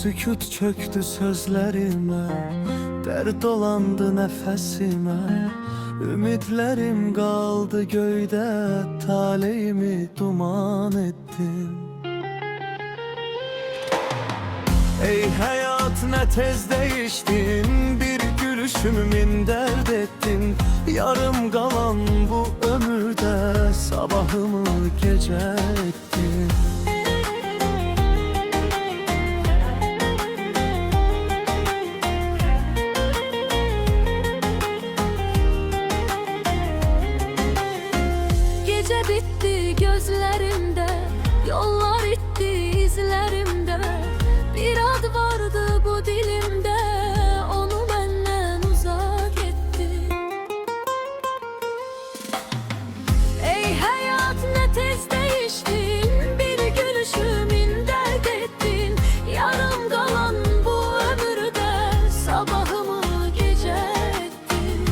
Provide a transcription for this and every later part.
Sükut çöktü sözlerime, dert dolandı nefesime. Ümitlerim kaldı göyde, taleyimi duman ettin. Ey hayat ne tez değiştin, bir gülüşümü min dert ettin. Yarım kalan bu ömürde sabahımı gece ettin. Gece bitti gözlerimde, yollar itti izlerimde. Bir ad vardı bu dilimde, onu benden uzak ettin. Ey hayat ne tez değiştin, bir gülüşümün dert ettin. Yarım kalan bu ömürde sabahımı gece ettin.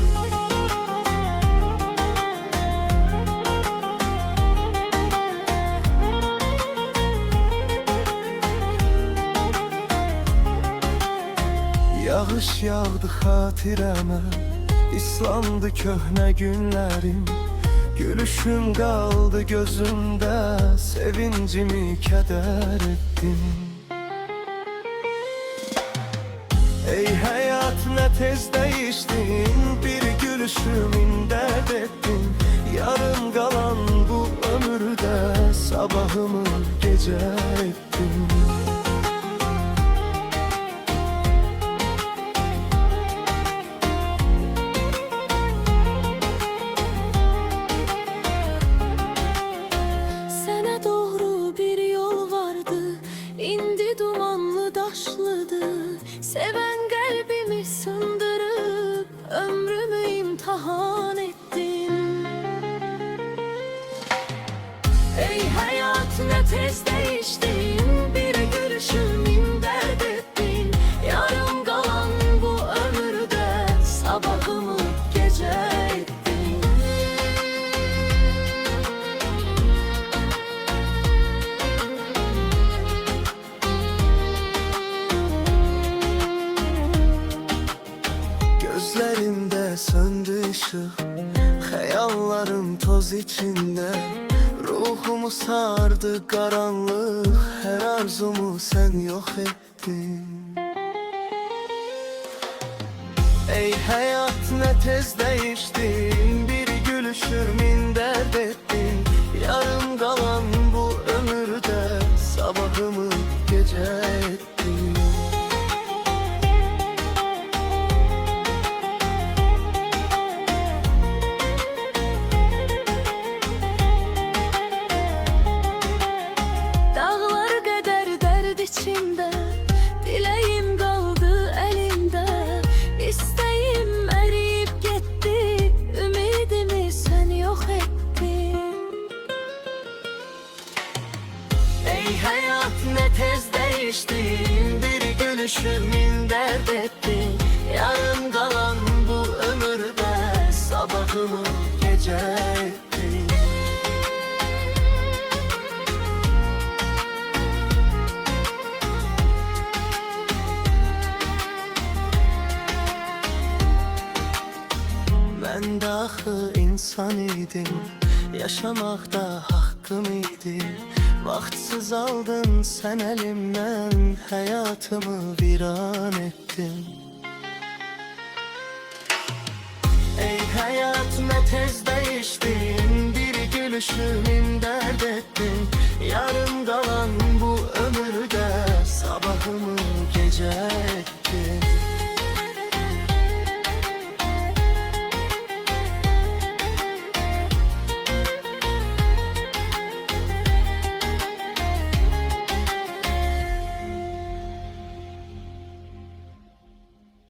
Yağış yağdı hatireme, islandı köhne günlerim. Gülüşün kaldı gözümde, sevincimi keder ettin. Ey hayat ne tez değiştin, bir gülüşümün dert ettin. Yarım kalan bu ömürde sabahımı gece ettin. İndi dumanlı daşlıdı, seven kalbimi sındırıp ömrümü imtihan ettin. Ey hayat ne tez değiştin, bir gülüşümün dert ettin. Yarım kalan bu ömürde sabahımı gece ettin. Gözlerimde söndü ışık, hayallarım toz içinde. Ruhumu sardı karanlık, her arzumu sen yok ettin. Ey hayat ne tez değiştin, bir gülüşümün dert ettin. Yarım kalan bu ömürde sabahımı gece ettin. İçimde dileğim kaldı elimde, isteğim eriyip gitti, ümidimi sen yok ettin. Ey hayat ne tez değiştin, bir gülüşümün dert ettin. Yarım kalan bu ömürde sabahımı gece ettin. Ben dahi insan idim, yaşamakta hakkım idi. Vaktsiz aldın sen elimden, hayatımı viran ettin. Ey hayat ne tez değiştin, bir gülüşümün dert ettin. Yarım